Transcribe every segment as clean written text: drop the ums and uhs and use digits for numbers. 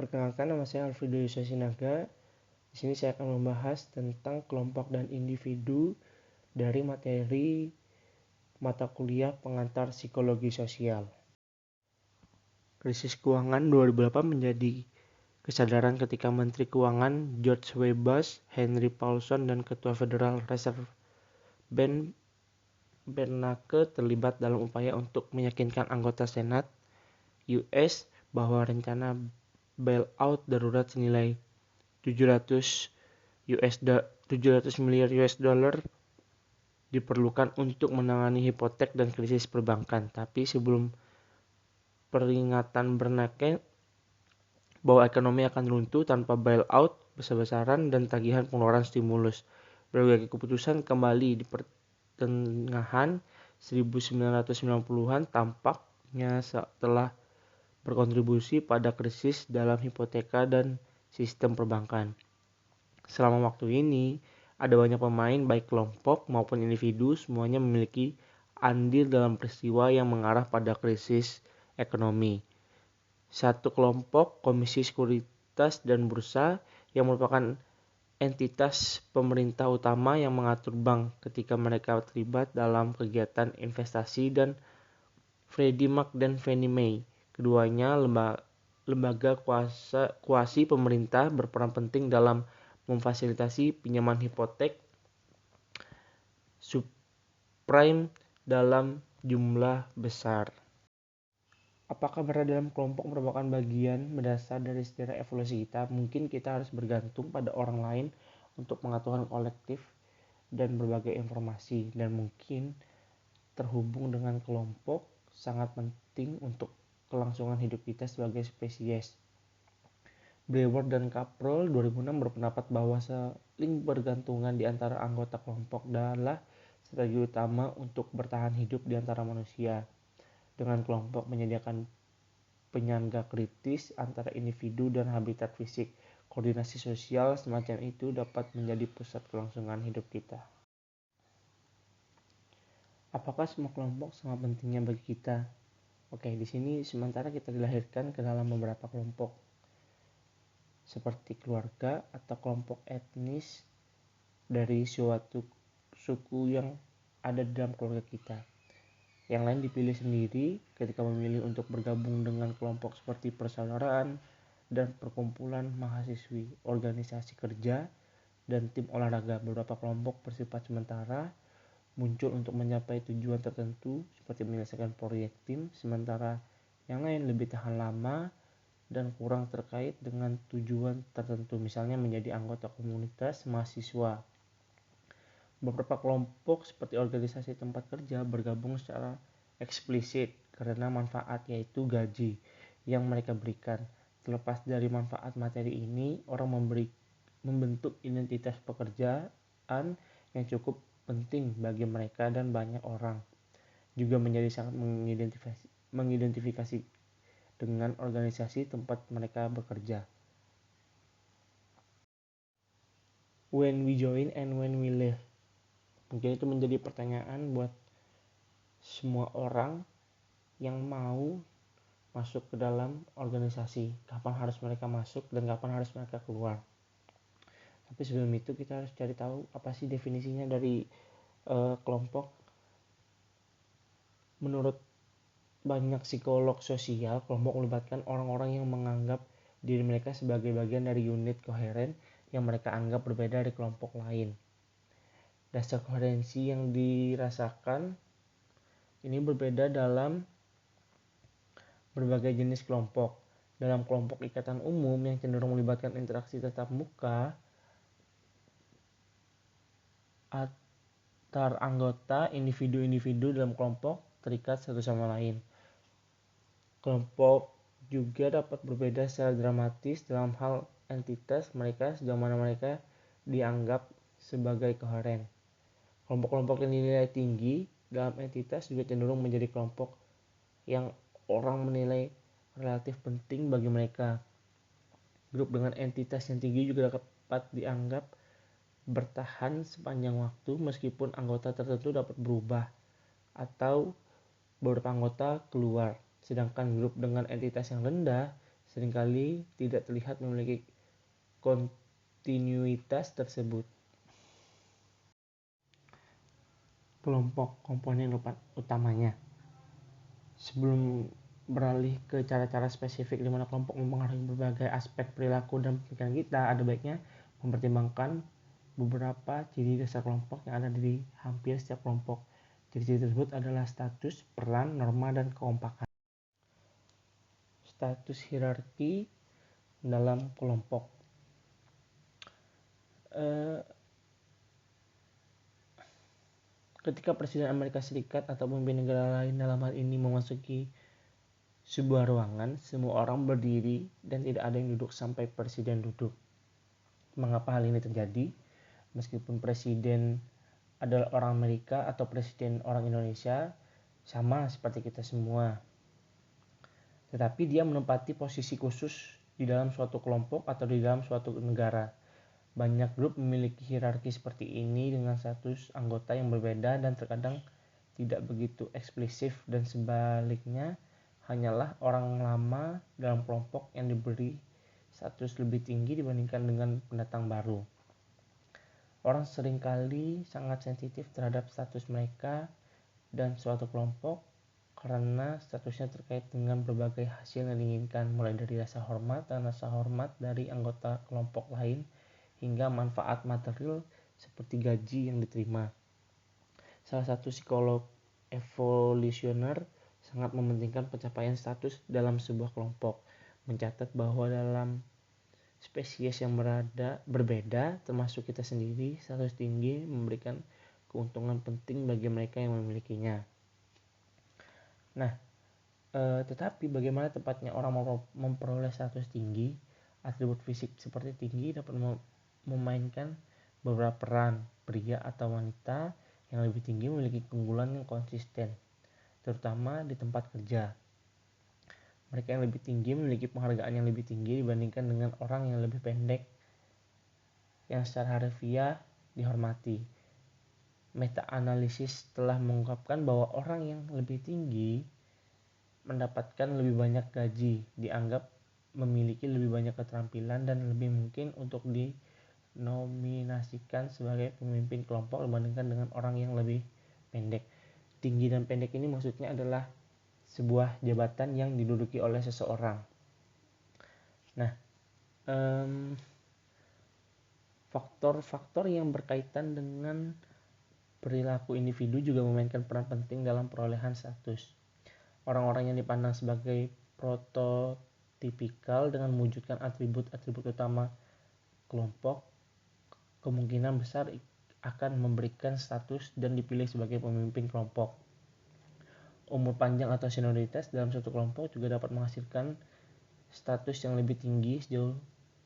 Perkenalkan, nama saya Alfredo Yusuf Sinaga. Di sini saya akan membahas tentang kelompok dan individu dari materi mata kuliah pengantar psikologi sosial. Krisis keuangan 2008 menjadi kesadaran ketika Menteri Keuangan George W. Bush, Henry Paulson, dan Ketua Federal Reserve Ben Bernanke terlibat dalam upaya untuk meyakinkan anggota Senat US bahwa rencana bailout darurat senilai 700 miliar US dollar diperlukan untuk menangani hipotek dan krisis perbankan. Tapi sebelum peringatan Bernanke bahwa ekonomi akan runtuh tanpa bailout besar-besaran dan tagihan pengeluaran stimulus, berbagai keputusan kembali di pertengahan 1990-an tampaknya telah berkontribusi pada krisis dalam hipoteka dan sistem perbankan. Selama waktu ini, ada banyak pemain baik kelompok maupun individu, semuanya memiliki andil dalam peristiwa yang mengarah pada krisis ekonomi. Satu kelompok, Komisi Sekuritas dan Bursa, yang merupakan entitas pemerintah utama yang mengatur bank ketika mereka terlibat dalam kegiatan investasi, dan Freddie Mac dan Fannie Mae. Keduanya lembaga kuasi pemerintah berperan penting dalam memfasilitasi pinjaman hipotek subprime dalam jumlah besar. Apakah berada dalam kelompok merupakan bagian mendasar dari sejarah evolusi kita? Mungkin kita harus bergantung pada orang lain untuk pengetahuan kolektif dan berbagai informasi, dan mungkin terhubung dengan kelompok sangat penting untuk kelangsungan hidup kita sebagai spesies. Brewer dan Caprol 2006 berpendapat bahwa saling bergantungan di antara anggota kelompok adalah strategi utama untuk bertahan hidup di antara manusia. Dengan kelompok menyediakan penyangga kritis antara individu dan habitat fisik, koordinasi sosial semacam itu dapat menjadi pusat kelangsungan hidup kita. Apakah semua kelompok sama pentingnya bagi kita? Oke, di sini sementara kita dilahirkan ke dalam beberapa kelompok, seperti keluarga atau kelompok etnis dari suatu suku yang ada di dalam keluarga kita. Yang lain dipilih sendiri ketika memilih untuk bergabung dengan kelompok seperti persaudaraan dan perkumpulan mahasiswi, organisasi kerja, dan tim olahraga. Beberapa kelompok bersifat sementara, muncul untuk mencapai tujuan tertentu seperti menyelesaikan proyek tim, sementara yang lain lebih tahan lama dan kurang terkait dengan tujuan tertentu, misalnya menjadi anggota komunitas mahasiswa. Beberapa kelompok seperti organisasi tempat kerja bergabung secara eksplisit karena manfaat, yaitu gaji yang mereka berikan. Terlepas dari manfaat materi ini, orang membentuk identitas pekerjaan yang cukup penting bagi mereka, dan banyak orang juga menjadi sangat mengidentifikasi dengan organisasi tempat mereka bekerja. When we join and when we leave. Mungkin itu menjadi pertanyaan buat semua orang yang mau masuk ke dalam organisasi. Kapan harus mereka masuk dan kapan harus mereka keluar. Tapi sebelum itu kita harus cari tahu apa sih definisinya dari kelompok. Menurut banyak psikolog sosial, kelompok melibatkan orang-orang yang menganggap diri mereka sebagai bagian dari unit koheren yang mereka anggap berbeda dari kelompok lain. Dasar koherensi yang dirasakan ini berbeda dalam berbagai jenis kelompok. Dalam kelompok ikatan umum yang cenderung melibatkan interaksi tatap muka antar anggota, individu-individu dalam kelompok terikat satu sama lain. Kelompok juga dapat berbeda secara dramatis dalam hal entitas mereka sejauh mana mereka dianggap sebagai koheren. Kelompok-kelompok yang dinilai tinggi dalam entitas juga cenderung menjadi kelompok yang orang menilai relatif penting bagi mereka. Grup dengan entitas yang tinggi juga dapat dianggap bertahan sepanjang waktu meskipun anggota tertentu dapat berubah atau beberapa anggota keluar. Sedangkan grup dengan entitas yang rendah seringkali tidak terlihat memiliki kontinuitas tersebut. Kelompok komponen utamanya. Sebelum beralih ke cara-cara spesifik di mana kelompok mempengaruhi berbagai aspek perilaku dan pemikiran kita, ada baiknya mempertimbangkan beberapa ciri dasar kelompok yang ada di hampir setiap kelompok. Ciri-ciri tersebut adalah status, peran, norma, dan kekompakan. Status hierarki dalam kelompok. Ketika Presiden Amerika Serikat atau pemimpin negara lain dalam hal ini memasuki sebuah ruangan, semua orang berdiri dan tidak ada yang duduk sampai Presiden duduk. Mengapa hal ini terjadi? Meskipun Presiden adalah orang Amerika atau Presiden orang Indonesia, sama seperti kita semua. Tetapi dia menempati posisi khusus di dalam suatu kelompok atau di dalam suatu negara. Banyak grup memiliki hierarki seperti ini dengan status anggota yang berbeda dan terkadang tidak begitu eksplisif, dan sebaliknya hanyalah orang lama dalam kelompok yang diberi status lebih tinggi dibandingkan dengan pendatang baru. Orang seringkali sangat sensitif terhadap status mereka dan suatu kelompok karena statusnya terkait dengan berbagai hasil yang diinginkan, mulai dari rasa hormat dan rasa hormat dari anggota kelompok lain hingga manfaat material seperti gaji yang diterima. Salah satu psikolog evolusioner sangat mementingkan pencapaian status dalam sebuah kelompok, mencatat bahwa dalam spesies yang berbeda, termasuk kita sendiri, status tinggi memberikan keuntungan penting bagi mereka yang memilikinya. Nah, tetapi bagaimana tepatnya orang memperoleh status tinggi? Atribut fisik seperti tinggi dapat memainkan beberapa peran. Pria atau wanita yang lebih tinggi memiliki keunggulan yang konsisten, terutama di tempat kerja. Mereka yang lebih tinggi memiliki penghargaan yang lebih tinggi dibandingkan dengan orang yang lebih pendek yang secara harfiah dihormati. Meta-analisis telah mengungkapkan bahwa orang yang lebih tinggi mendapatkan lebih banyak gaji, dianggap memiliki lebih banyak keterampilan dan lebih mungkin untuk dinominasikan sebagai pemimpin kelompok dibandingkan dengan orang yang lebih pendek. Tinggi dan pendek ini maksudnya adalah sebuah jabatan yang diduduki oleh seseorang. Nah, faktor-faktor yang berkaitan dengan perilaku individu juga memainkan peran penting dalam perolehan status. Orang-orang yang dipandang sebagai prototipikal dengan mewujudkan atribut-atribut utama kelompok kemungkinan besar akan memberikan status dan dipilih sebagai pemimpin kelompok. Umur panjang atau senioritas dalam suatu kelompok juga dapat menghasilkan status yang lebih tinggi. Sejauh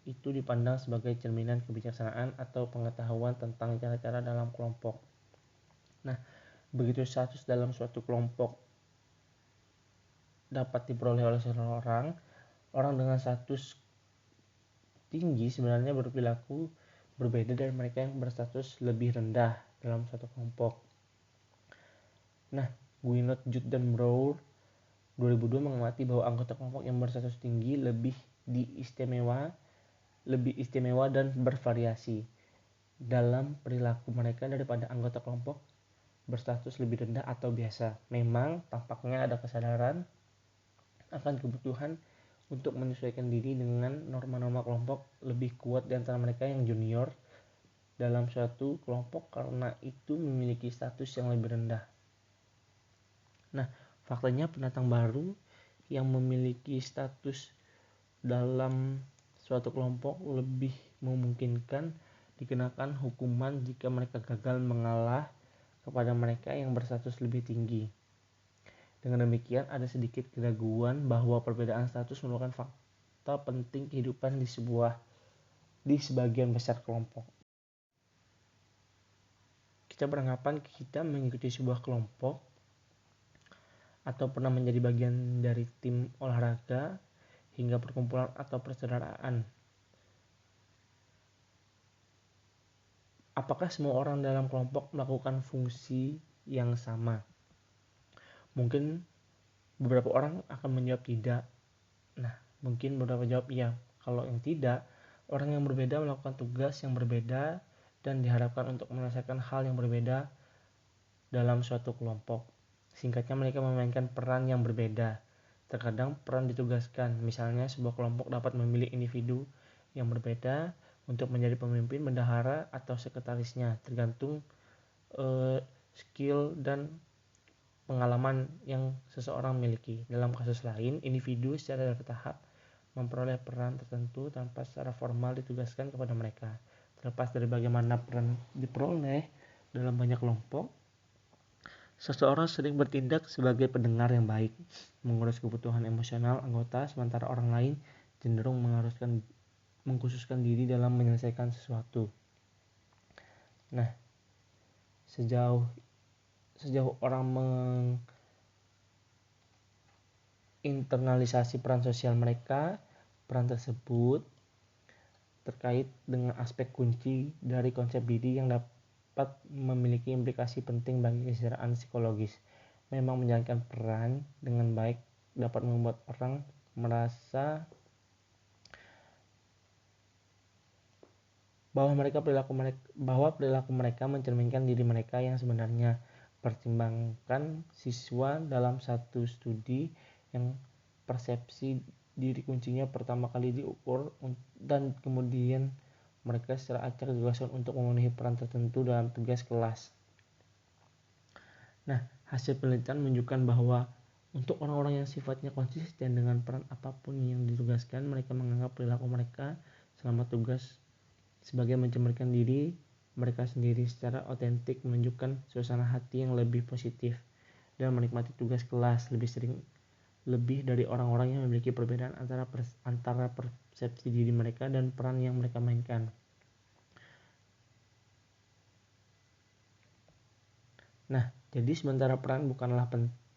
itu dipandang sebagai cerminan kebijaksanaan atau pengetahuan tentang cara-cara dalam kelompok. Nah, begitu status dalam suatu kelompok dapat diperoleh oleh seseorang, orang dengan status tinggi sebenarnya berperilaku berbeda dari mereka yang berstatus lebih rendah dalam suatu kelompok. Nah, Guinot, Judd, dan Brower 2002 mengamati bahwa anggota kelompok yang berstatus tinggi lebih istimewa dan bervariasi dalam perilaku mereka daripada anggota kelompok berstatus lebih rendah atau biasa. Memang tampaknya ada kesadaran akan kebutuhan untuk menyesuaikan diri dengan norma-norma kelompok lebih kuat di antara mereka yang junior dalam suatu kelompok karena itu memiliki status yang lebih rendah. Nah, faktanya pendatang baru yang memiliki status dalam suatu kelompok lebih memungkinkan dikenakan hukuman jika mereka gagal mengalah kepada mereka yang berstatus lebih tinggi. Dengan demikian, ada sedikit keraguan bahwa perbedaan status merupakan fakta penting kehidupan di sebagian besar kelompok. Kita beranggapan kita mengikuti sebuah kelompok atau pernah menjadi bagian dari tim olahraga hingga perkumpulan atau persaudaraan. Apakah semua orang dalam kelompok melakukan fungsi yang sama? Mungkin beberapa orang akan menjawab tidak. Nah, Mungkin beberapa jawab iya. Kalau yang tidak, orang yang berbeda melakukan tugas yang berbeda dan diharapkan untuk menyelesaikan hal yang berbeda dalam suatu kelompok. Singkatnya, mereka memainkan peran yang berbeda. Terkadang peran ditugaskan, misalnya sebuah kelompok dapat memilih individu yang berbeda untuk menjadi pemimpin, bendahara, atau sekretarisnya, tergantung skill dan pengalaman yang seseorang miliki. Dalam kasus lain, individu secara bertahap memperoleh peran tertentu tanpa secara formal ditugaskan kepada mereka. Terlepas dari bagaimana peran diperoleh dalam banyak kelompok, seseorang sering bertindak sebagai pendengar yang baik, mengurus kebutuhan emosional anggota, sementara orang lain cenderung mengkhususkan diri dalam menyelesaikan sesuatu. Nah, sejauh orang menginternalisasi peran sosial mereka, peran tersebut terkait dengan aspek kunci dari konsep diri yang dapat memiliki implikasi penting bagi kesejahteraan psikologis. Memang menjalankan peran dengan baik dapat membuat orang merasa bahwa perilaku mereka mencerminkan diri mereka yang sebenarnya. Pertimbangkan siswa dalam satu studi yang persepsi diri kuncinya pertama kali diukur dan kemudian mereka secara acak ditugaskan untuk memenuhi peran tertentu dalam tugas kelas. Nah, hasil penelitian menunjukkan bahwa untuk orang-orang yang sifatnya konsisten dengan peran apapun yang ditugaskan, mereka menganggap perilaku mereka selama tugas sebagai mencerminkan diri mereka sendiri, secara otentik menunjukkan suasana hati yang lebih positif dan menikmati tugas kelas lebih dari orang-orang yang memiliki perbedaan antara persepsi diri mereka dan peran yang mereka mainkan. Nah, jadi sementara peran bukanlah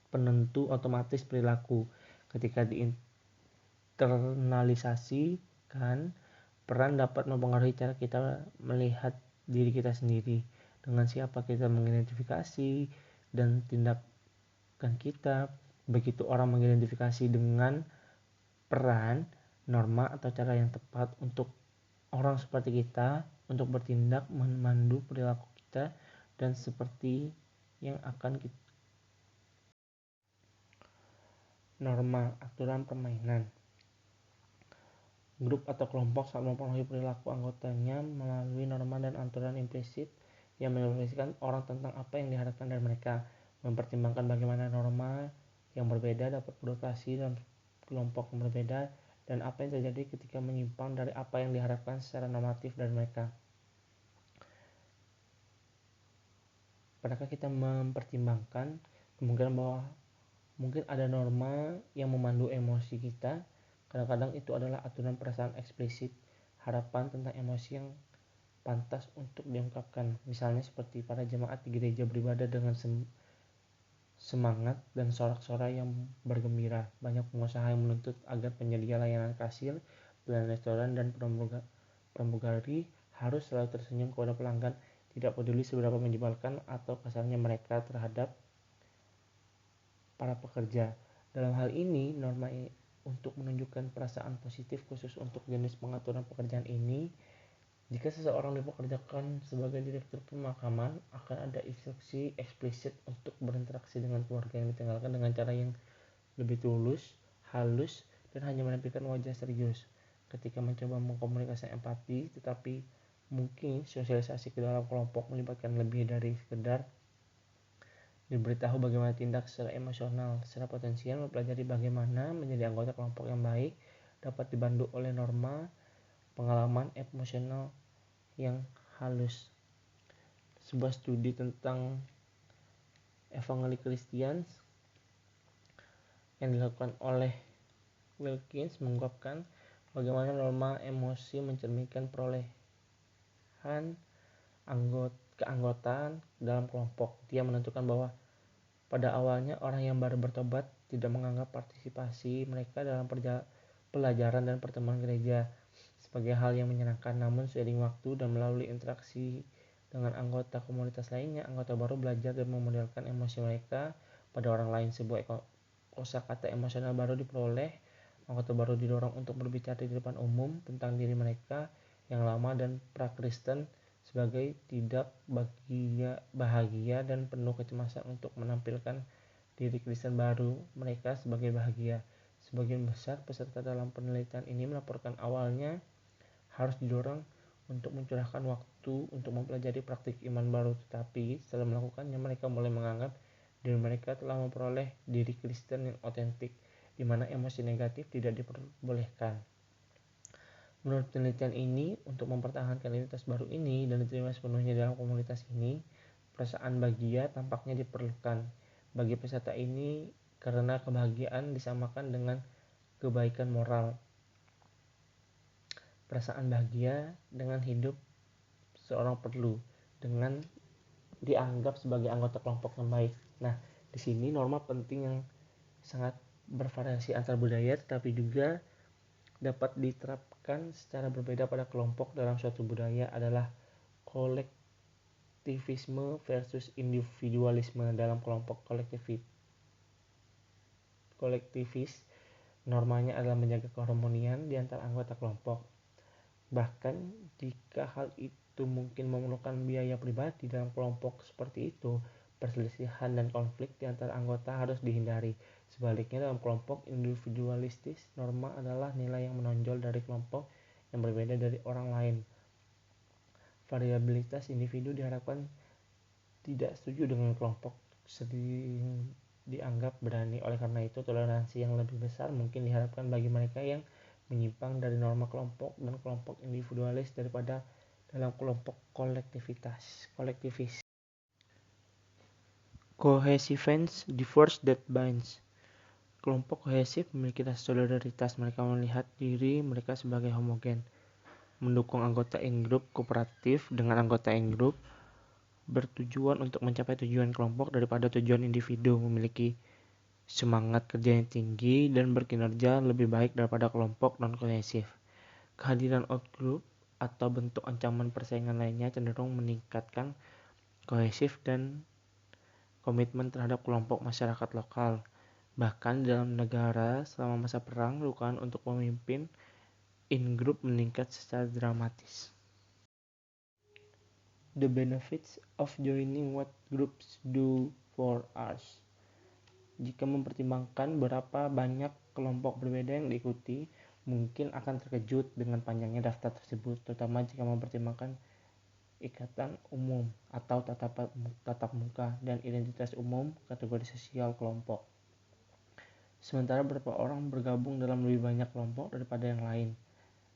penentu otomatis perilaku. Ketika diinternalisasikan, peran dapat mempengaruhi cara kita melihat diri kita sendiri, dengan siapa kita mengidentifikasi dan tindakan kita. Begitu orang mengidentifikasi dengan peran, norma atau cara yang tepat untuk orang seperti kita untuk bertindak memandu perilaku kita dan seperti yang akan kita. Norma, aturan permainan. Grup atau kelompok saat mempengaruhi perilaku anggotanya melalui norma dan aturan implisit yang menginformasikan orang tentang apa yang diharapkan dari mereka. Mempertimbangkan bagaimana norma yang berbeda dapat beroperasi dalam kelompok yang berbeda dan apa yang terjadi ketika menyimpang dari apa yang diharapkan secara normatif dari mereka. Pernahkah kita mempertimbangkan kemungkinan bahwa mungkin ada norma yang memandu emosi kita? Kadang-kadang itu adalah aturan perasaan eksplisit, harapan tentang emosi yang pantas untuk diungkapkan. Misalnya seperti para jemaat di gereja beribadah dengan semangat dan sorak-sorai yang bergembira. Banyak pengusaha yang menuntut agar penyedia layanan kasir, pelayan restoran, dan pramugari harus selalu tersenyum kepada pelanggan, tidak peduli seberapa menyebalkan atau kasarnya mereka terhadap para pekerja. Dalam hal ini, norma untuk menunjukkan perasaan positif khusus untuk jenis pengaturan pekerjaan ini. Jika seseorang dipekerjakan sebagai direktur pemakaman, akan ada instruksi eksplisit untuk berinteraksi dengan keluarga yang ditinggalkan dengan cara yang lebih tulus, halus, dan hanya menampilkan wajah serius. Ketika mencoba mengkomunikasikan empati, tetapi mungkin sosialisasi ke dalam kelompok melibatkan lebih dari sekedar diberitahu bagaimana tindak secara emosional. Secara potensial, mempelajari bagaimana menjadi anggota kelompok yang baik dapat dibantu oleh norma pengalaman emosional yang halus. Sebuah studi tentang Evangeli Christians yang dilakukan oleh Wilkins mengungkapkan bagaimana norma emosi mencerminkan perolehan keanggotaan dalam kelompok. Dia menentukan bahwa pada awalnya orang yang baru bertobat tidak menganggap partisipasi mereka dalam pelajaran dan pertemuan gereja sebagai hal yang menyenangkan. Namun seiring waktu dan melalui interaksi dengan anggota komunitas lainnya, anggota baru belajar dan memodelkan emosi mereka pada orang lain. Sebuah kosakata emosional baru diperoleh Anggota baru didorong untuk berbicara di depan umum tentang diri mereka yang lama dan pra-Kristen sebagai tidak bahagia dan penuh kecemasan untuk menampilkan diri Kristen baru mereka sebagai bahagia. Sebagian besar peserta dalam penelitian ini melaporkan awalnya harus didorong untuk mencurahkan waktu untuk mempelajari praktik iman baru, tetapi setelah melakukannya mereka mulai menganggap diri mereka telah memperoleh diri Kristen yang otentik, di mana emosi negatif tidak diperbolehkan. Menurut penelitian ini, untuk mempertahankan identitas baru ini dan diterima sepenuhnya dalam komunitas ini, perasaan bahagia tampaknya diperlukan bagi peserta ini karena kebahagiaan disamakan dengan kebaikan moral. Perasaan bahagia dengan hidup seorang perlu dengan dianggap sebagai anggota kelompok yang baik. Nah, di sini norma penting yang sangat bervariasi antar budaya tetapi juga dapat diterapkan secara berbeda pada kelompok dalam suatu budaya adalah kolektivisme versus individualisme. Dalam kelompok kolektivis, normanya adalah menjaga keharmonian di antara anggota kelompok. Bahkan jika hal itu mungkin memerlukan biaya pribadi dalam kelompok seperti itu, perselisihan dan konflik di antara anggota harus dihindari. Sebaliknya, dalam kelompok individualistis, norma adalah nilai yang menonjol dari kelompok yang berbeda dari orang lain. Variabilitas individu diharapkan tidak setuju dengan kelompok sering dianggap berani. Oleh karena itu, toleransi yang lebih besar mungkin diharapkan bagi mereka yang menyimpang dari norma kelompok dan kelompok individualis daripada dalam kelompok kolektivis. Cohesivence, the force that binds. Kelompok kohesif memiliki rasa solidaritas. Mereka melihat diri mereka sebagai homogen, mendukung anggota in-group kooperatif dengan anggota in-group, bertujuan untuk mencapai tujuan kelompok daripada tujuan individu, memiliki semangat kerja yang tinggi dan berkinerja lebih baik daripada kelompok non-kohesif. Kehadiran outgroup atau bentuk ancaman persaingan lainnya cenderung meningkatkan kohesif dan komitmen terhadap kelompok masyarakat lokal. Bahkan dalam negara selama masa perang, rukaan untuk pemimpin in-group meningkat secara dramatis. The benefits of joining what groups do for us. Jika mempertimbangkan berapa banyak kelompok berbeda yang diikuti, mungkin akan terkejut dengan panjangnya daftar tersebut, terutama jika mempertimbangkan ikatan umum atau tatap muka dan identitas umum kategori sosial kelompok. Sementara beberapa orang bergabung dalam lebih banyak kelompok daripada yang lain.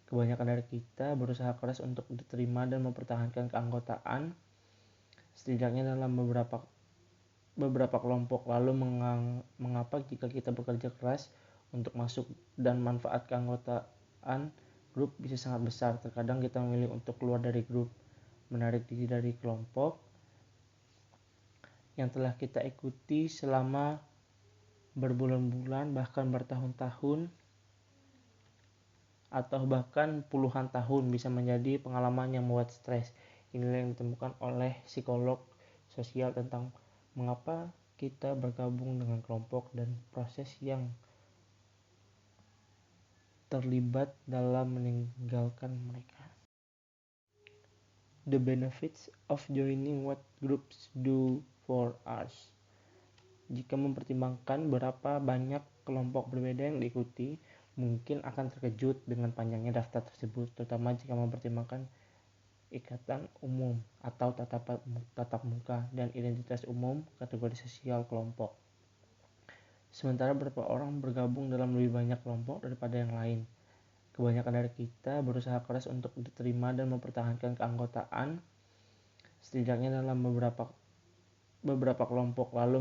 Kebanyakan dari kita berusaha keras untuk diterima dan mempertahankan keanggotaan, setidaknya dalam beberapa kelompok. Lalu mengapa jika kita bekerja keras untuk masuk dan manfaat keanggotaan grup bisa sangat besar, terkadang kita memilih untuk keluar dari grup, menarik diri dari kelompok yang telah kita ikuti selama berbulan-bulan, bahkan bertahun-tahun, atau bahkan puluhan tahun bisa menjadi pengalaman yang membuat stres. Inilah yang ditemukan oleh psikolog sosial tentang mengapa kita bergabung dengan kelompok dan proses yang terlibat dalam meninggalkan mereka. The benefits of joining what groups do for us. Jika mempertimbangkan berapa banyak kelompok berbeda yang diikuti, mungkin akan terkejut dengan panjangnya daftar tersebut, terutama jika mempertimbangkan ikatan umum atau tatap muka dan identitas umum kategori sosial kelompok. Sementara beberapa orang bergabung dalam lebih banyak kelompok daripada yang lain. Kebanyakan dari kita berusaha keras untuk diterima dan mempertahankan keanggotaan, setidaknya dalam beberapa kelompok. Lalu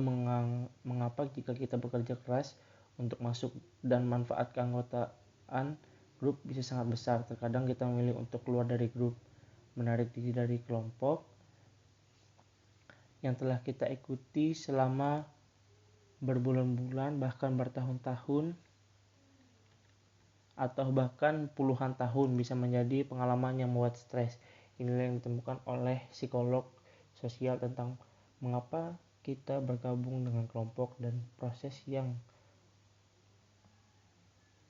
mengapa jika kita bekerja keras untuk masuk dan manfaat keanggotaan grup bisa sangat besar, terkadang kita memilih untuk keluar dari grup, menarik diri dari kelompok yang telah kita ikuti selama berbulan-bulan, bahkan bertahun-tahun, atau bahkan puluhan tahun bisa menjadi pengalaman yang membuat stres. Inilah yang ditemukan oleh psikolog sosial tentang mengapa kita bergabung dengan kelompok dan proses yang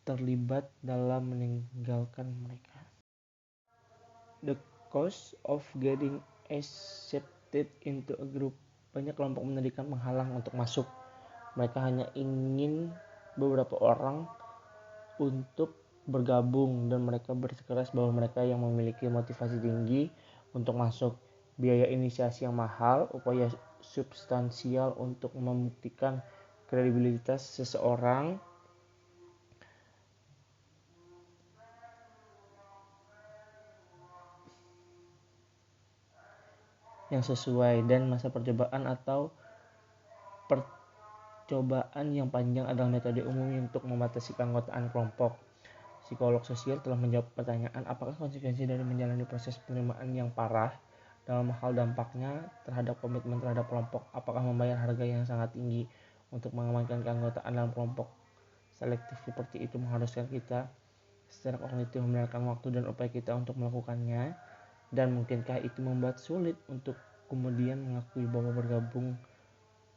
terlibat dalam meninggalkan mereka. The cost of getting accepted into a group. Banyak kelompok pendidikan menghalang untuk masuk. Mereka hanya ingin beberapa orang untuk bergabung dan mereka bersikeras bahwa mereka yang memiliki motivasi tinggi untuk masuk. Biaya inisiasi yang mahal, upaya substansial untuk membuktikan kredibilitas seseorang yang sesuai, dan masa percobaan atau percobaan yang panjang adalah metode umum untuk membatasi keanggotaan kelompok. Psikolog sosial telah menjawab pertanyaan apakah konsekuensi dari menjalani proses penerimaan yang parah dalam hal dampaknya terhadap komitmen terhadap kelompok. Apakah membayar harga yang sangat tinggi untuk mengamankan keanggotaan dalam kelompok selektif seperti itu mengharuskan kita secara kognitif membiarkan waktu dan upaya kita untuk melakukannya, dan mungkinkah itu membuat sulit untuk kemudian mengakui bahwa bergabung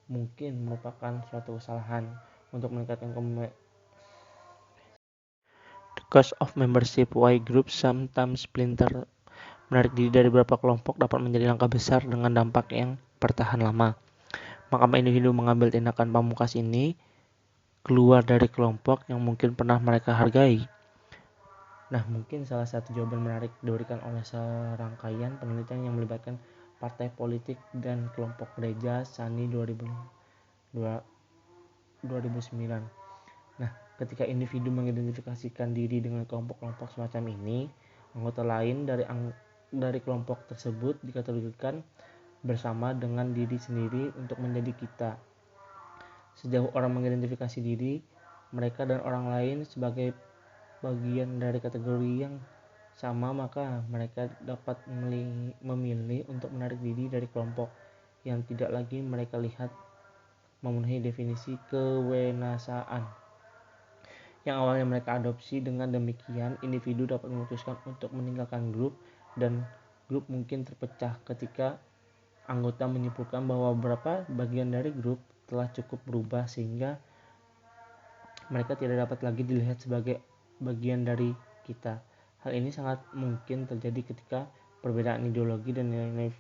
mungkin merupakan suatu kesalahan untuk meningkatkan the cost of membership. Why groups sometimes splinter. Menarik diri dari beberapa kelompok dapat menjadi langkah besar dengan dampak yang bertahan lama. Maka individu mengambil tindakan pamungkas ini keluar dari kelompok yang mungkin pernah mereka hargai. Nah, mungkin salah satu jawaban menarik diberikan oleh serangkaian penelitian yang melibatkan partai politik dan kelompok gereja Sani 2009. Nah, ketika individu mengidentifikasikan diri dengan kelompok-kelompok semacam ini, anggota lain dari kelompok tersebut dikategorikan bersama dengan diri sendiri untuk menjadi kita. Sejauh orang mengidentifikasi diri mereka dan orang lain sebagai bagian dari kategori yang sama, maka mereka dapat memilih untuk menarik diri dari kelompok yang tidak lagi mereka lihat memenuhi definisi kewenasaan yang awalnya mereka adopsi. Dengan demikian, individu dapat memutuskan untuk meninggalkan grup, dan grup mungkin terpecah ketika anggota menyimpulkan bahwa beberapa bagian dari grup telah cukup berubah sehingga mereka tidak dapat lagi dilihat sebagai bagian dari kita. Hal ini sangat mungkin terjadi ketika perbedaan ideologi dan nilai-nilai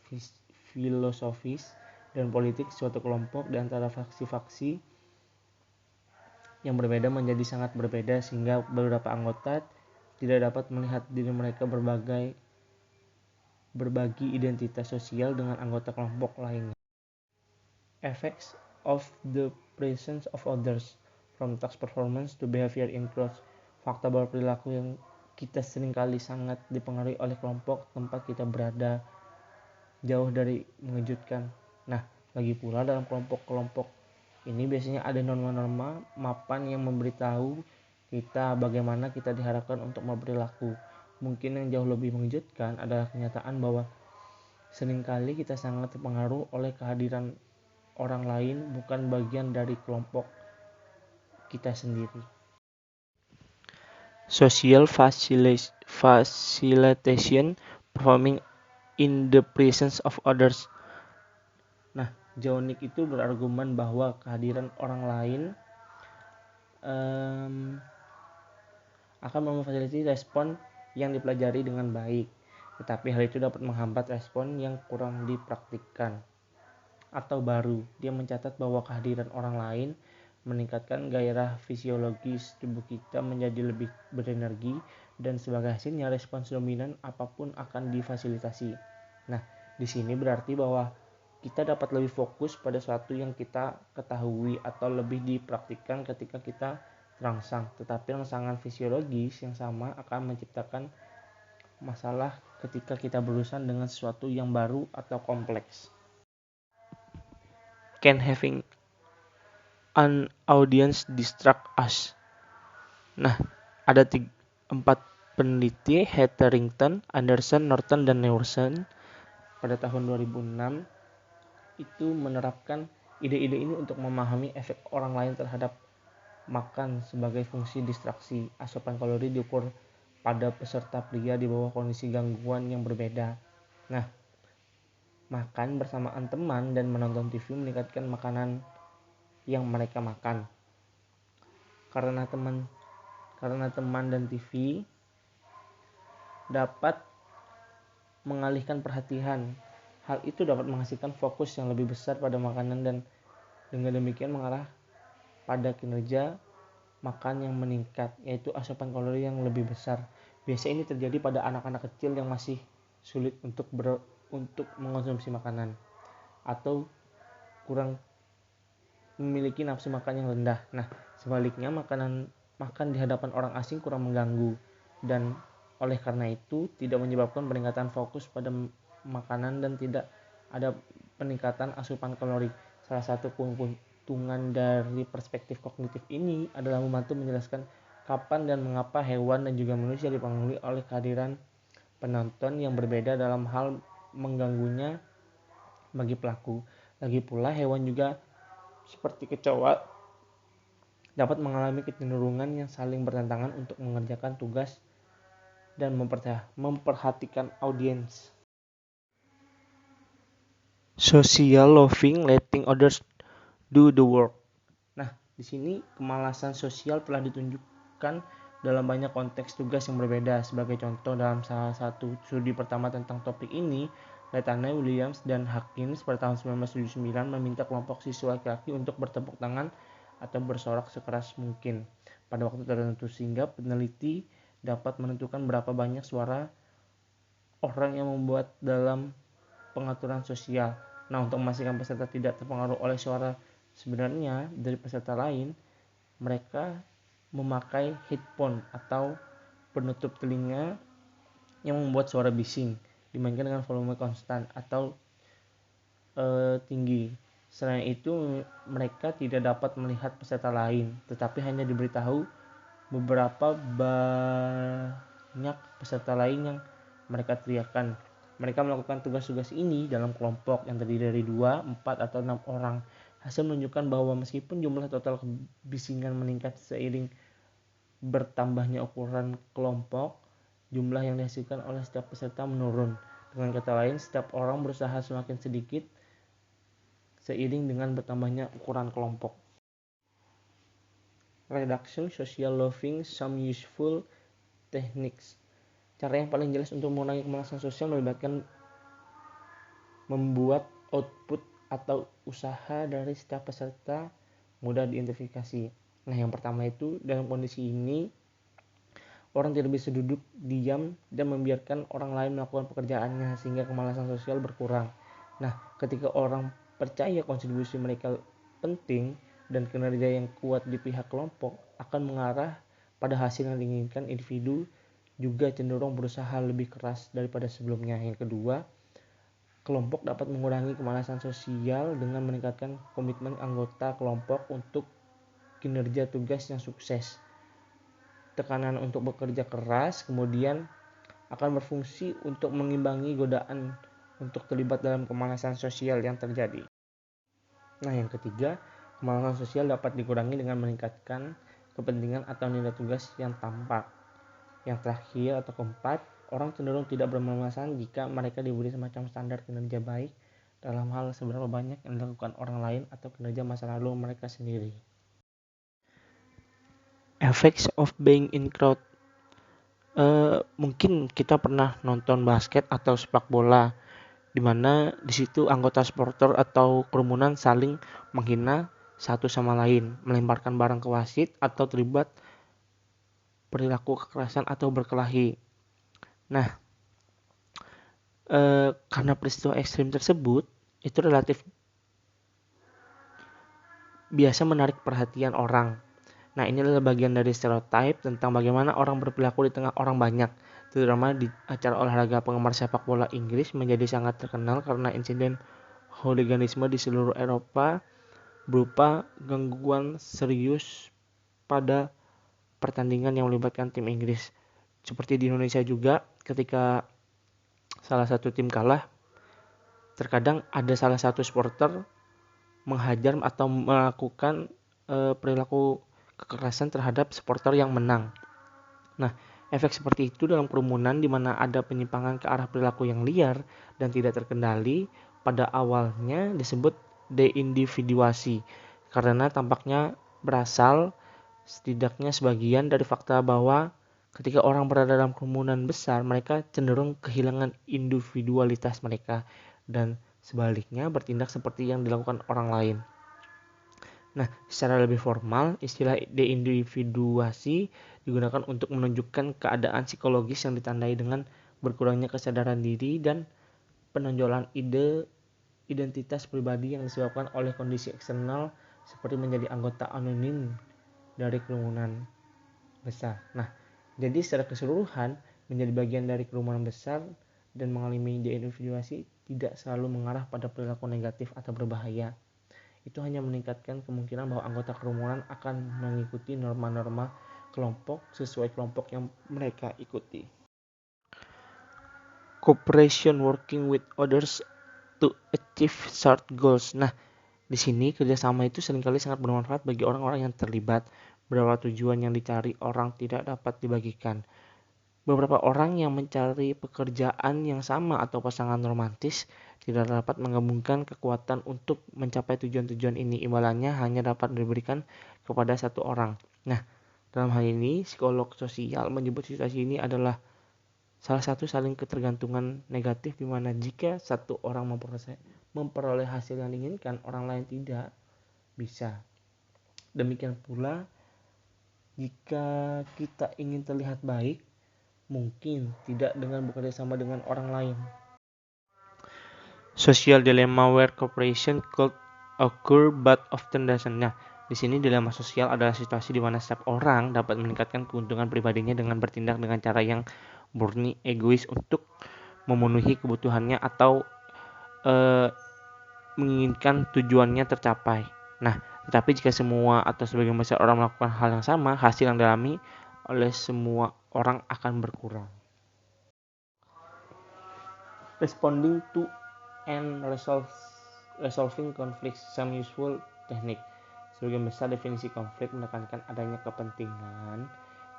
filosofis dan politik suatu kelompok di antara faksi-faksi yang berbeda menjadi sangat berbeda sehingga beberapa anggota tidak dapat melihat diri mereka berbagi identitas sosial dengan anggota kelompok lainnya. Effects of the presence of others, from task performance to behavior in crowds. Fakta bahwa perilaku yang kita seringkali sangat dipengaruhi oleh kelompok tempat kita berada jauh dari mengejutkan. Nah, lagi pula dalam kelompok-kelompok ini biasanya ada norma-norma mapan yang memberitahu kita bagaimana kita diharapkan untuk berperilaku. Mungkin yang jauh lebih mengejutkan adalah kenyataan bahwa seringkali kita sangat terpengaruh oleh kehadiran orang lain, bukan bagian dari kelompok kita sendiri. Social facilitation, performing in the presence of others. Nah, Jonick itu berargumen bahwa kehadiran orang lain akan memfasilitasi respon yang dipelajari dengan baik, tetapi hal itu dapat menghambat respon yang kurang dipraktikkan atau baru. Dia mencatat bahwa kehadiran orang lain meningkatkan gairah fisiologis tubuh kita menjadi lebih berenergi, dan sebagai hasilnya respons dominan apapun akan difasilitasi. Nah, di sini berarti bahwa kita dapat lebih fokus pada sesuatu yang kita ketahui atau lebih dipraktikkan ketika kita terangsang, tetapi rangsangan fisiologis yang sama akan menciptakan masalah ketika kita berurusan dengan sesuatu yang baru atau kompleks. Can having an audience distract us? Nah, ada 4 peneliti, Hetherington, Anderson, Norton, dan Newson pada tahun 2006 itu menerapkan ide-ide ini untuk memahami efek orang lain terhadap makan sebagai fungsi distraksi. Asupan kalori diukur pada peserta pria di bawah kondisi gangguan yang berbeda. Nah, makan bersamaan teman dan menonton TV meningkatkan makanan yang mereka makan. Karena karena teman dan TV dapat mengalihkan perhatian. Hal itu dapat menghasilkan fokus yang lebih besar pada makanan dan dengan demikian mengarah pada kinerja makan yang meningkat, yaitu asupan kalori yang lebih besar. Biasanya ini terjadi pada anak-anak kecil yang masih sulit untuk mengonsumsi makanan atau kurang memiliki nafsu makan yang rendah. Nah, sebaliknya makan di hadapan orang asing kurang mengganggu dan oleh karena itu tidak menyebabkan peningkatan fokus pada makanan dan tidak ada peningkatan asupan kalori. Salah satu keuntungan dari perspektif kognitif ini adalah membantu menjelaskan kapan dan mengapa hewan dan juga manusia dipengaruhi oleh kehadiran penonton yang berbeda dalam hal mengganggunya bagi pelaku. Lagi pula hewan juga seperti kecoa dapat mengalami kecenderungan yang saling bertentangan untuk mengerjakan tugas dan memperhatikan audiens. Social loving, letting others do the work. Nah, di sini kemalasan sosial telah ditunjukkan dalam banyak konteks tugas yang berbeda. Sebagai contoh, dalam salah satu studi pertama tentang topik ini, Latané, Williams, dan Hawkins pada tahun 1979 meminta kelompok siswa laki-laki untuk bertepuk tangan atau bersorak sekeras mungkin pada waktu tertentu sehingga peneliti dapat menentukan berapa banyak suara orang yang membuat dalam pengaturan sosial. Nah, untuk memastikan peserta tidak terpengaruh oleh suara sebenarnya dari peserta lain, mereka memakai headphone atau penutup telinga yang membuat suara bising dimainkan dengan volume konstan atau tinggi. Selain itu, mereka tidak dapat melihat peserta lain, tetapi hanya diberitahu beberapa banyak peserta lain yang mereka teriakan. Mereka melakukan tugas-tugas ini dalam kelompok yang terdiri dari 2, 4, atau 6 orang. Hasil menunjukkan bahwa meskipun jumlah total kebisingan meningkat seiring bertambahnya ukuran kelompok, jumlah yang dihasilkan oleh setiap peserta menurun. Dengan kata lain, setiap orang berusaha semakin sedikit seiring dengan bertambahnya ukuran kelompok. Reduction social loving, some useful techniques. Cara yang paling jelas untuk mengurangi kemalasan sosial melibatkan membuat output atau usaha dari setiap peserta mudah diidentifikasi. Nah, yang pertama itu dalam kondisi ini orang tidak bisa duduk diam dan membiarkan orang lain melakukan pekerjaannya sehingga kemalasan sosial berkurang. Nah, ketika orang percaya kontribusi mereka penting dan kinerja yang kuat di pihak kelompok akan mengarah pada hasil yang diinginkan, individu juga cenderung berusaha lebih keras daripada sebelumnya. Yang kedua, kelompok dapat mengurangi kemalasan sosial dengan meningkatkan komitmen anggota kelompok untuk kinerja tugas yang sukses. Tekanan untuk bekerja keras kemudian akan berfungsi untuk mengimbangi godaan untuk terlibat dalam kemalasan sosial yang terjadi. Nah, yang ketiga, kemalasan sosial dapat dikurangi dengan meningkatkan kepentingan atau nilai tugas yang tampak. Yang terakhir atau keempat, orang cenderung tidak bermasalah jika mereka diberi semacam standar kinerja baik dalam hal seberapa banyak yang dilakukan orang lain atau kinerja masa lalu mereka sendiri. Effects of being in crowd. Mungkin kita pernah nonton basket atau sepak bola, di mana di situ anggota supporter atau kerumunan saling menghina satu sama lain, melemparkan barang ke wasit atau terlibat perilaku kekerasan atau berkelahi. Nah, karena peristiwa ekstrim tersebut itu relatif biasa menarik perhatian orang. Nah, ini adalah bagian dari stereotip tentang bagaimana orang berperilaku di tengah orang banyak, terutama di acara olahraga. Penggemar sepak bola Inggris menjadi sangat terkenal karena insiden hooliganisme di seluruh Eropa berupa gangguan serius pada pertandingan yang melibatkan tim Inggris. Seperti di Indonesia juga, ketika salah satu tim kalah, terkadang ada salah satu supporter menghajar atau melakukan perilaku kekerasan terhadap supporter yang menang. Nah, efek seperti itu dalam kerumunan di mana ada penyimpangan ke arah perilaku yang liar dan tidak terkendali pada awalnya disebut deindividuasi karena tampaknya berasal Setidaknya sebagian dari fakta bahwa ketika orang berada dalam kerumunan besar, mereka cenderung kehilangan individualitas mereka dan sebaliknya bertindak seperti yang dilakukan orang lain. Nah, secara lebih formal, istilah deindividuasi digunakan untuk menunjukkan keadaan psikologis yang ditandai dengan berkurangnya kesadaran diri dan penonjolan identitas pribadi yang disebabkan oleh kondisi eksternal seperti menjadi anggota anonim dari kerumunan besar. Nah, jadi secara keseluruhan menjadi bagian dari kerumunan besar dan mengalami deindividuasi tidak selalu mengarah pada perilaku negatif atau berbahaya. Itu hanya meningkatkan kemungkinan bahwa anggota kerumunan akan mengikuti norma-norma kelompok sesuai kelompok yang mereka ikuti. Cooperation, working with others to achieve shared goals. Nah, di sini kerjasama itu seringkali sangat bermanfaat bagi orang-orang yang terlibat. Beberapa tujuan yang dicari orang tidak dapat dibagikan. Beberapa orang yang mencari pekerjaan yang sama atau pasangan romantis tidak dapat menggabungkan kekuatan untuk mencapai tujuan-tujuan ini. Imbalannya hanya dapat diberikan kepada satu orang. Nah, dalam hal ini psikolog sosial menyebut situasi ini adalah salah satu saling ketergantungan negatif di mana jika satu orang memperoleh hasil yang diinginkan, orang lain tidak bisa. Demikian pula jika kita ingin terlihat baik, mungkin tidak dengan bekerja sama dengan orang lain. Social dilemma where cooperation could occur but often doesn't. Nah, di sini dilema sosial adalah situasi di mana setiap orang dapat meningkatkan keuntungan pribadinya dengan bertindak dengan cara yang murni egois untuk memenuhi kebutuhannya atau menginginkan tujuannya tercapai. Nah, tetapi jika semua atau sebagian besar orang melakukan hal yang sama, hasil yang dialami oleh semua orang akan berkurang. Responding to and resolving conflicts, some useful technique. Sebagian besar definisi konflik menekankan adanya kepentingan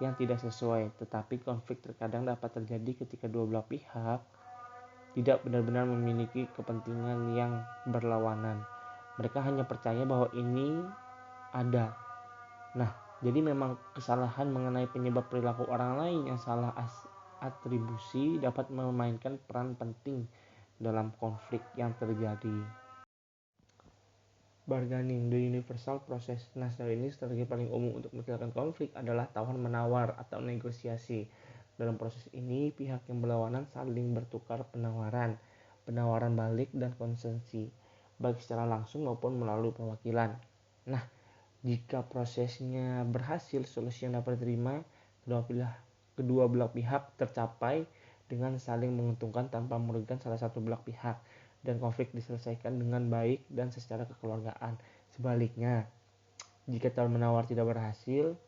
yang tidak sesuai, tetapi konflik terkadang dapat terjadi ketika dua belah pihak tidak benar-benar memiliki kepentingan yang berlawanan. Mereka hanya percaya bahwa ini ada. Nah, jadi memang kesalahan mengenai penyebab perilaku orang lain yang salah atribusi dapat memainkan peran penting dalam konflik yang terjadi. Bargaining, the universal process. Nah, sejauh ini strategi paling umum untuk menyelesaikan konflik adalah tawar-menawar atau negosiasi. Dalam proses ini, pihak yang berlawanan saling bertukar penawaran balik dan konsesi, baik secara langsung maupun melalui perwakilan. Nah, jika prosesnya berhasil, solusi yang dapat diterima kedua belah pihak tercapai dengan saling menguntungkan tanpa merugikan salah satu belah pihak, dan konflik diselesaikan dengan baik dan secara kekeluargaan. Sebaliknya, jika tawar-menawar tidak berhasil,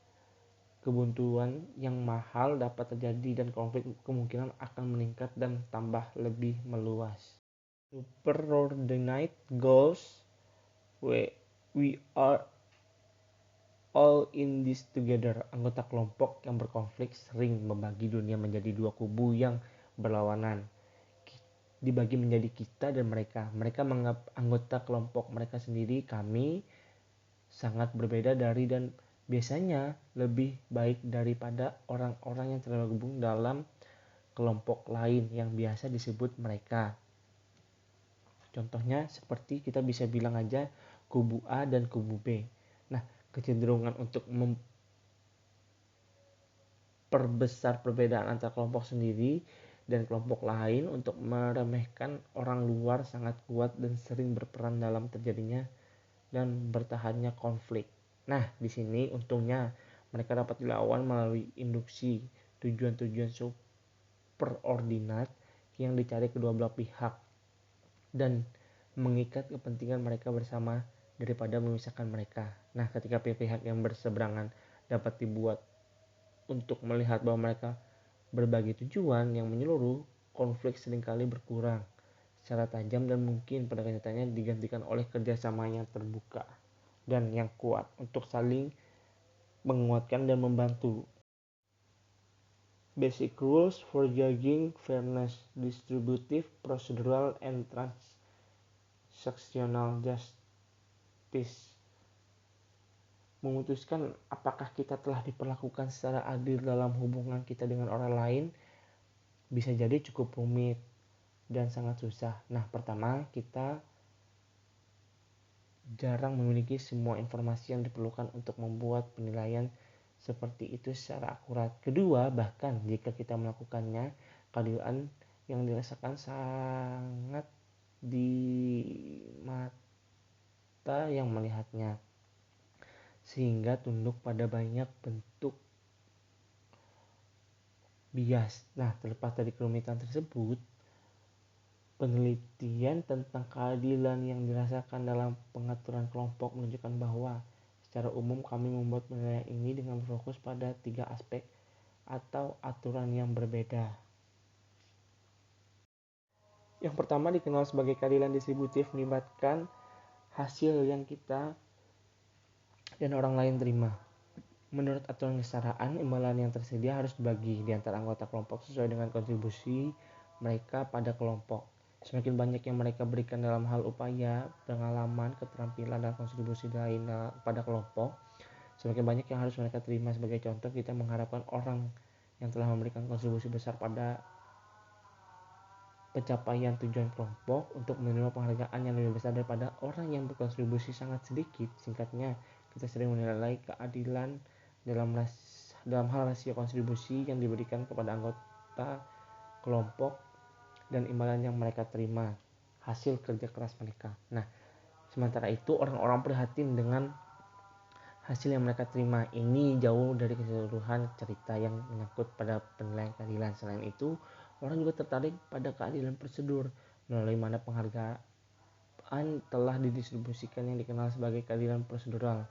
kebuntuan yang mahal dapat terjadi dan konflik kemungkinan akan meningkat dan tambah lebih meluas. Superordinate goals, we are all in this together. Anggota kelompok yang berkonflik sering membagi dunia menjadi dua kubu yang berlawanan. Dibagi menjadi kita dan mereka. Mereka menganggap anggota kelompok mereka sendiri, kami, sangat berbeda dari dan biasanya lebih baik daripada orang-orang yang tergabung dalam kelompok lain yang biasa disebut mereka. Contohnya seperti kita bisa bilang aja kubu A dan kubu B. Nah, kecenderungan untuk memperbesar perbedaan antara kelompok sendiri dan kelompok lain untuk meremehkan orang luar sangat kuat dan sering berperan dalam terjadinya dan bertahannya konflik. Nah, di sini untungnya mereka dapat dilawan melalui induksi tujuan-tujuan superordinat yang dicari kedua belah pihak dan mengikat kepentingan mereka bersama daripada memisahkan mereka. Nah, ketika pihak yang berseberangan dapat dibuat untuk melihat bahwa mereka berbagi tujuan yang menyeluruh, konflik seringkali berkurang secara tajam dan mungkin pada kenyataannya digantikan oleh kerjasama yang terbuka dan yang kuat untuk saling menguatkan dan membantu. Basic rules for judging fairness, distributive, procedural, and transactional justice. memutuskan apakah kita telah diperlakukan secara adil dalam hubungan kita dengan orang lain bisa jadi cukup rumit dan sangat susah. Nah, pertama, kita jarang memiliki semua informasi yang diperlukan untuk membuat penilaian seperti itu secara akurat. Kedua, bahkan jika kita melakukannya, keadilan yang dirasakan sangat di mata yang melihatnya, sehingga tunduk pada banyak bentuk bias. Nah, terlepas dari kerumitan tersebut, penelitian tentang keadilan yang dirasakan dalam pengaturan kelompok menunjukkan bahwa secara umum kami membuat penilaian ini dengan berfokus pada 3 aspek atau aturan yang berbeda. Yang pertama dikenal sebagai keadilan distributif, melibatkan hasil yang kita dan orang lain terima. Menurut aturan kesetaraan, imbalan yang tersedia harus dibagi di antara anggota kelompok sesuai dengan kontribusi mereka pada kelompok. Semakin banyak yang mereka berikan dalam hal upaya, pengalaman, keterampilan, dan kontribusi lain pada kelompok, semakin banyak yang harus mereka terima. Sebagai contoh, kita mengharapkan orang yang telah memberikan kontribusi besar pada pencapaian tujuan kelompok untuk menerima penghargaan yang lebih besar daripada orang yang berkontribusi sangat sedikit. Singkatnya, kita sering menilai keadilan dalam hal rasio kontribusi yang diberikan kepada anggota kelompok dan imbalan yang mereka terima hasil kerja keras mereka. Nah, sementara itu orang-orang prihatin dengan hasil yang mereka terima. Ini jauh dari keseluruhan cerita yang menyangkut pada penilaian keadilan. Selain itu, orang juga tertarik pada keadilan prosedur melalui mana penghargaan telah didistribusikan yang dikenal sebagai keadilan prosedural.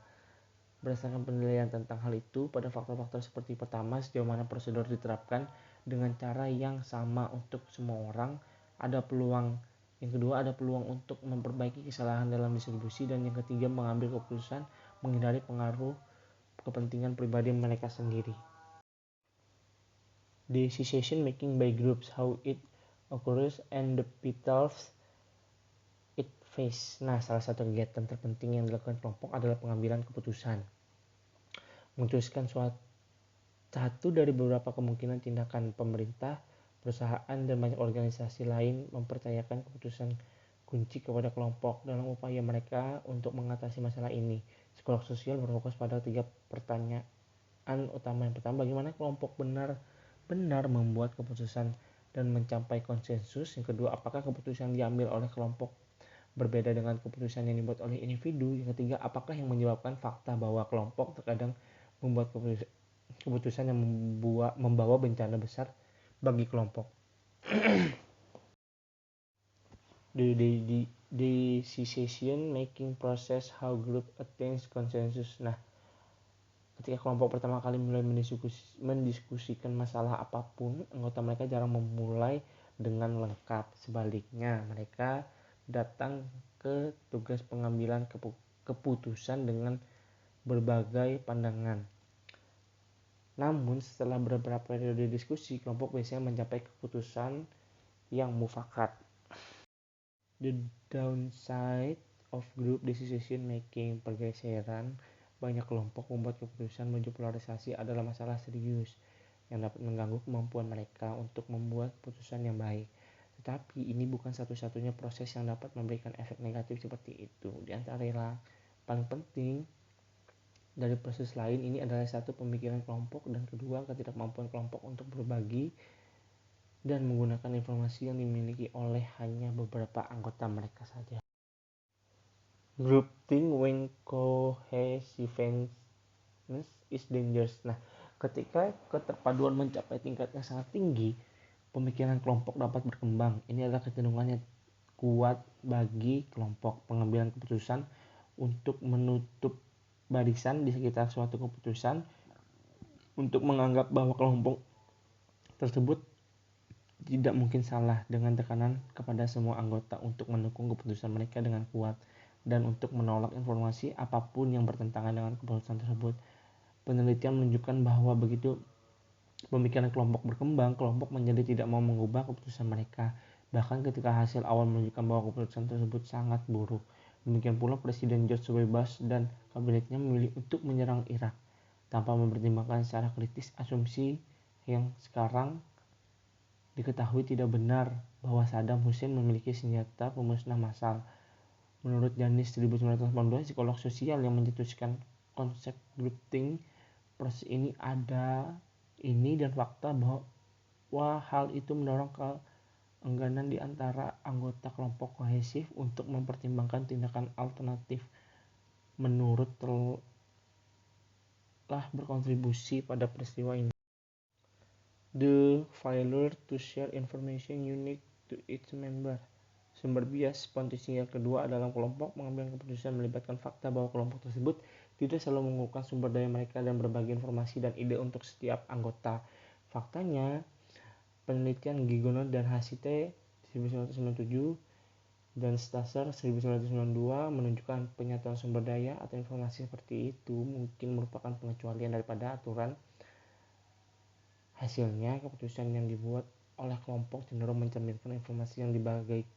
Berdasarkan penilaian tentang hal itu pada faktor-faktor seperti pertama, sejauh mana prosedur diterapkan dengan cara yang sama untuk semua orang, ada peluang. Yang kedua, ada peluang untuk memperbaiki kesalahan dalam distribusi, dan yang ketiga, mengambil keputusan menghindari pengaruh kepentingan pribadi mereka sendiri. Decision making by groups, how it occurs and the pitfalls it face. Nah, salah satu kegiatan terpenting yang dilakukan kelompok adalah pengambilan keputusan. Memutuskan satu dari beberapa kemungkinan tindakan pemerintah, perusahaan, dan banyak organisasi lain mempercayakan keputusan kunci kepada kelompok dalam upaya mereka untuk mengatasi masalah ini. Psikolog sosial berfokus pada 3 pertanyaan utama. Yang pertama, bagaimana kelompok benar-benar membuat keputusan dan mencapai konsensus. Yang kedua, apakah keputusan diambil oleh kelompok berbeda dengan keputusan yang dibuat oleh individu. Yang ketiga, apakah yang menyebabkan fakta bahwa kelompok terkadang membuat keputusan yang membawa bencana besar bagi kelompok. The decision making process, how group attains consensus. Nah, ketika kelompok pertama kali mulai mendiskusikan masalah apapun, anggota mereka jarang memulai dengan lengkap. Sebaliknya, mereka datang ke tugas pengambilan keputusan dengan berbagai pandangan. Namun setelah beberapa periode diskusi, kelompok biasanya mencapai keputusan yang mufakat. The downside of group decision making, pergeseran banyak kelompok membuat keputusan menuju polarisasi adalah masalah serius yang dapat mengganggu kemampuan mereka untuk membuat keputusan yang baik. Tetapi ini bukan satu-satunya proses yang dapat memberikan efek negatif seperti itu. Di antara yang paling penting dari proses lain ini adalah satu, pemikiran kelompok, dan kedua, ketidakmampuan kelompok untuk berbagi dan menggunakan informasi yang dimiliki oleh hanya beberapa anggota mereka saja. Groupthink when cohesiveness is dangerous. Nah, ketika keterpaduan mencapai tingkat yang sangat tinggi, pemikiran kelompok dapat berkembang. Ini adalah kecenderungan yang kuat bagi kelompok. Pengambilan keputusan untuk menutup barisan di sekitar suatu keputusan, untuk menganggap bahwa kelompok tersebut tidak mungkin salah, dengan tekanan kepada semua anggota untuk mendukung keputusan mereka dengan kuat, dan untuk menolak informasi apapun yang bertentangan dengan keputusan tersebut. Penelitian menunjukkan bahwa begitu pemikiran kelompok berkembang, kelompok menjadi tidak mau mengubah keputusan mereka, bahkan ketika hasil awal menunjukkan bahwa keputusan tersebut sangat buruk. Demikian pula Presiden George W. Bush dan kabinetnya memilih untuk menyerang Irak tanpa mempertimbangkan secara kritis asumsi yang sekarang diketahui tidak benar bahwa Saddam Hussein memiliki senjata pemusnah massal. Menurut Janis 1982, psikolog sosial yang mencetuskan konsep groupthink, proses ini dan fakta bahwa hal itu mendorong keengganan di antara anggota kelompok kohesif untuk mempertimbangkan tindakan alternatif menurut telah berkontribusi pada peristiwa ini. The failure to share information unique to each member. Sumber bias potensial kedua dalam kelompok mengambil keputusan melibatkan fakta bahwa kelompok tersebut tidak selalu mengumpulkan sumber daya mereka dan berbagi informasi dan ide untuk setiap anggota. Faktanya, penelitian Gigonot dan Hasite 1997 dan Stasser 1992 menunjukkan penyatuan sumber daya atau informasi seperti itu mungkin merupakan pengecualian daripada aturan. Hasilnya, keputusan yang dibuat oleh kelompok cenderung mencerminkan informasi yang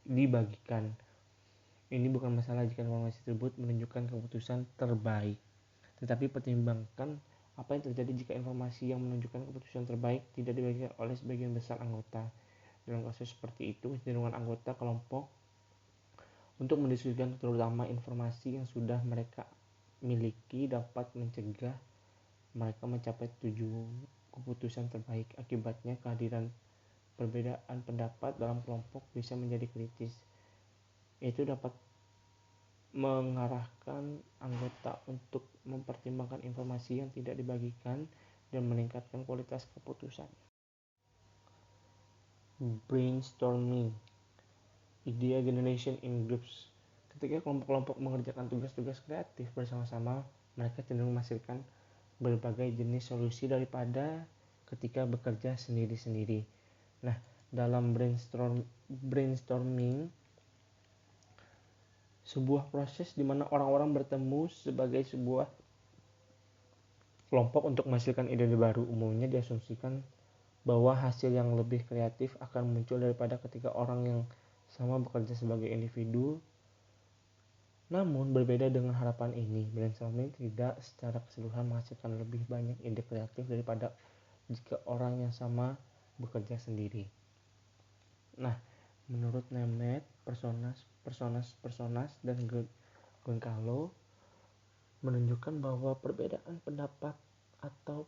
dibagikan. Ini bukan masalah jika informasi tersebut menunjukkan keputusan terbaik, tetapi pertimbangkan apa yang terjadi jika informasi yang menunjukkan keputusan terbaik tidak dibagikan oleh sebagian besar anggota. Dalam kasus seperti itu, kecenderungan anggota kelompok untuk mendiskusikan terutama informasi yang sudah mereka miliki dapat mencegah mereka mencapai keputusan terbaik. Akibatnya, kehadiran perbedaan pendapat dalam kelompok bisa menjadi kritis. Itu dapat mengarahkan anggota untuk mempertimbangkan informasi yang tidak dibagikan dan meningkatkan kualitas keputusan. Brainstorming, idea generation in groups. Ketika kelompok-kelompok mengerjakan tugas-tugas kreatif bersama-sama, mereka cenderung menghasilkan berbagai jenis solusi daripada ketika bekerja sendiri-sendiri. Nah, dalam brainstorming, sebuah proses di mana orang-orang bertemu sebagai sebuah kelompok untuk menghasilkan ide baru. Umumnya diasumsikan bahwa hasil yang lebih kreatif akan muncul daripada ketika orang yang sama bekerja sebagai individu. Namun berbeda dengan harapan ini, brainstorming tidak secara keseluruhan menghasilkan lebih banyak ide kreatif daripada jika orang yang sama bekerja sendiri. Nah, menurut Nemeth, Personas dan Goncalves menunjukkan bahwa perbedaan pendapat atau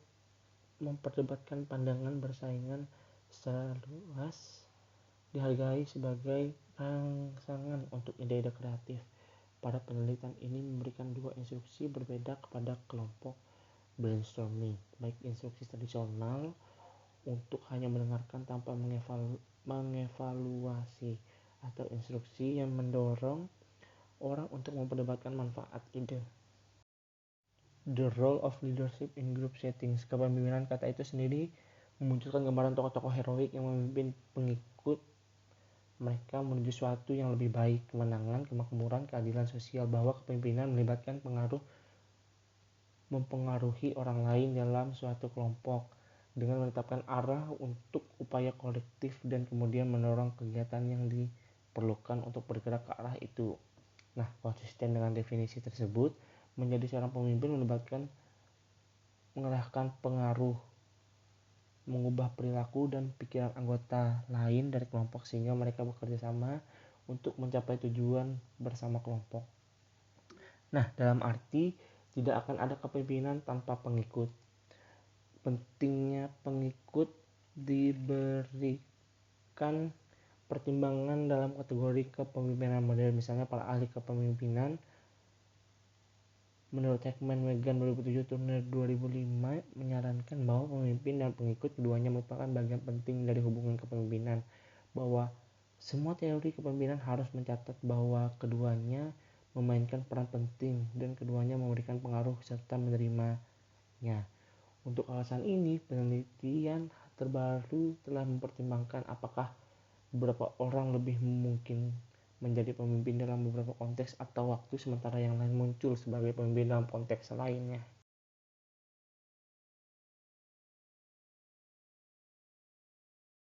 memperdebatkan pandangan bersaingan secara luas dihargai sebagai rangsangan untuk ide-ide kreatif. Pada penelitian ini memberikan dua instruksi berbeda kepada kelompok brainstorming, baik instruksi tradisional untuk hanya mendengarkan tanpa mengevaluasi, atau instruksi yang mendorong orang untuk memperdebatkan manfaat ide. The role of leadership in group settings. Kepemimpinan, kata itu sendiri memunculkan gambaran tokoh-tokoh heroik yang memimpin pengikut mereka menuju suatu yang lebih baik, kemenangan, kemakmuran, keadilan sosial. Bahwa kepemimpinan melibatkan mempengaruhi orang lain dalam suatu kelompok dengan menetapkan arah untuk upaya kolektif dan kemudian mendorong kegiatan yang diperlukan untuk bergerak ke arah itu. Nah, konsisten dengan definisi tersebut, menjadi seorang pemimpin melibatkan mengerahkan pengaruh, mengubah perilaku dan pikiran anggota lain dari kelompok sehingga mereka bekerja sama untuk mencapai tujuan bersama kelompok. Nah, dalam arti tidak akan ada kepemimpinan tanpa pengikut. Pentingnya pengikut diberikan pertimbangan dalam kategori kepemimpinan modern. Misalnya para ahli kepemimpinan menurut Heckman Megan 2007 Turner 2005 menyarankan bahwa pemimpin dan pengikut keduanya merupakan bagian penting dari hubungan kepemimpinan, bahwa semua teori kepemimpinan harus mencatat bahwa keduanya memainkan peran penting dan keduanya memberikan pengaruh serta menerimanya. Untuk alasan ini, penelitian terbaru telah mempertimbangkan apakah beberapa orang lebih mungkin menjadi pemimpin dalam beberapa konteks atau waktu, sementara yang lain muncul sebagai pemimpin dalam konteks lainnya.